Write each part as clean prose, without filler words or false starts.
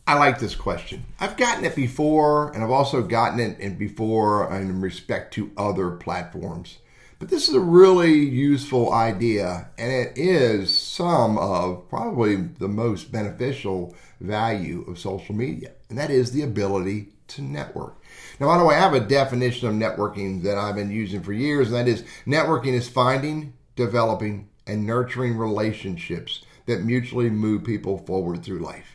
I like this question. I've gotten it before, and I've also gotten it before in respect to other platforms. But this is a really useful idea, and it is some of probably the most beneficial value of social media, and that is the ability to network. Now, by the way, I have a definition of networking that I've been using for years, and that is networking is finding, developing, and nurturing relationships that mutually move people forward through life.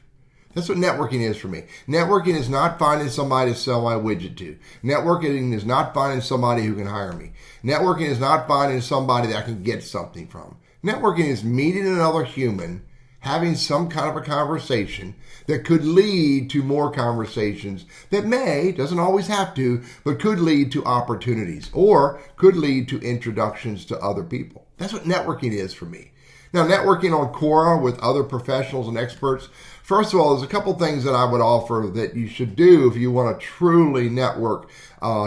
That's what networking is for me. Networking is not finding somebody to sell my widget to. Networking is not finding somebody who can hire me. Networking is not finding somebody that I can get something from. Networking is meeting another human, having some kind of a conversation that could lead to more conversations that doesn't always have to, but could lead to opportunities or could lead to introductions to other people. That's what networking is for me. Now, networking on Quora with other professionals and experts, first of all, there's a couple things that I would offer that you should do if you want to truly network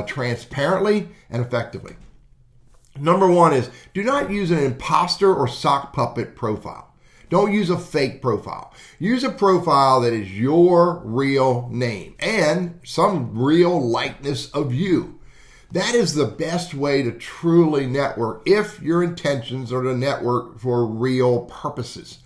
transparently and effectively. Number one is do not use an imposter or sock puppet profile. Don't use a fake profile. Use a profile that is your real name and some real likeness of you. That is the best way to truly network if your intentions are to network for real purposes.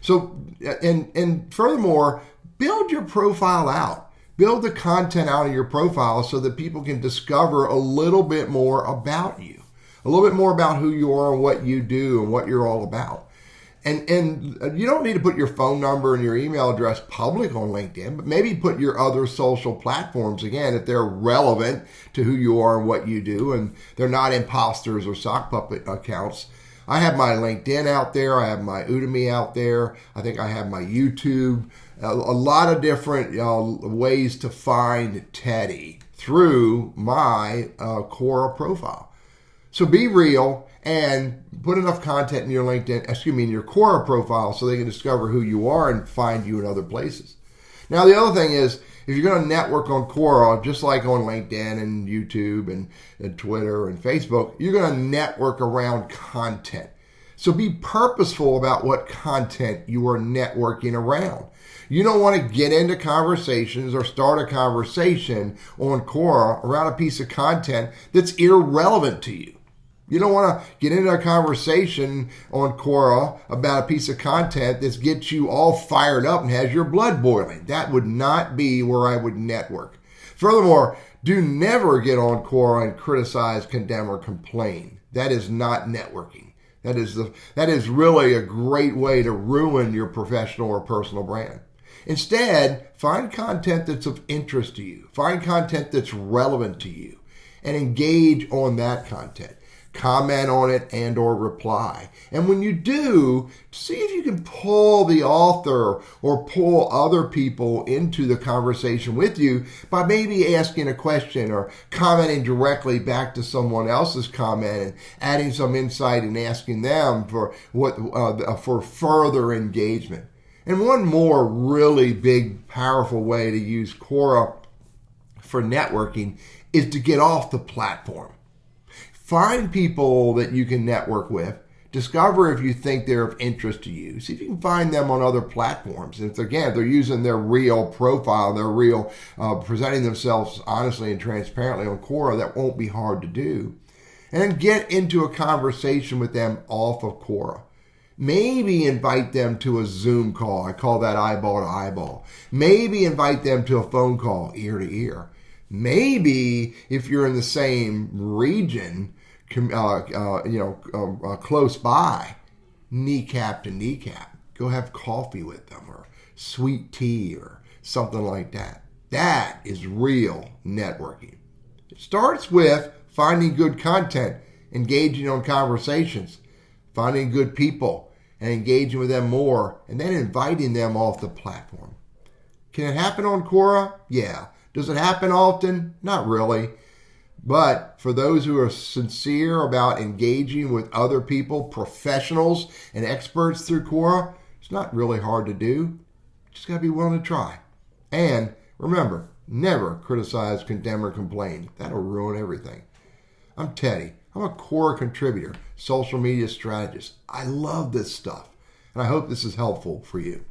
So, and furthermore, build your profile out. Build the content out of your profile so that people can discover a little bit more about you, a little bit more about who you are and what you do and what you're all about. And you don't need to put your phone number and your email address public on LinkedIn, but maybe put your other social platforms, again, if they're relevant to who you are and what you do, and they're not imposters or sock puppet accounts. I have my LinkedIn out there. I have my Udemy out there. I think I have my YouTube. A lot of different ways to find Teddy through my Quora profile. So be real and put enough content in your in your Quora profile so they can discover who you are and find you in other places. Now, the other thing is, if you're going to network on Quora, just like on LinkedIn and YouTube and Twitter and Facebook, you're going to network around content. So be purposeful about what content you are networking around. You don't want to get into conversations or start a conversation on Quora around a piece of content that's irrelevant to you. You don't want to get into a conversation on Quora about a piece of content that gets you all fired up and has your blood boiling. That would not be where I would network. Furthermore, do never get on Quora and criticize, condemn, or complain. That is not networking. That is really a great way to ruin your professional or personal brand. Instead, find content that's of interest to you. Find content that's relevant to you and engage on that content. Comment on it and or reply. And when you do, see if you can pull the author or pull other people into the conversation with you by maybe asking a question or commenting directly back to someone else's comment and adding some insight and asking them for for further engagement. And one more really big, powerful way to use Quora for networking is to get off the platform. Find people that you can network with. Discover if you think they're of interest to you. See if you can find them on other platforms. And if they're using their real profile, their real presenting themselves honestly and transparently on Quora, that won't be hard to do. And then get into a conversation with them off of Quora. Maybe invite them to a Zoom call. I call that eyeball to eyeball. Maybe invite them to a phone call, ear to ear. Maybe if you're in the same region, close by, kneecap to kneecap. Go have coffee with them or sweet tea or something like that. That is real networking. It starts with finding good content, engaging on conversations, finding good people and engaging with them more, and then inviting them off the platform. Can it happen on Quora? Yeah. Does it happen often? Not really. But for those who are sincere about engaging with other people, professionals and experts through Quora, it's not really hard to do. Just got to be willing to try. And remember, never criticize, condemn, or complain. That'll ruin everything. I'm Teddy. I'm a Quora contributor, social media strategist. I love this stuff, and I hope this is helpful for you.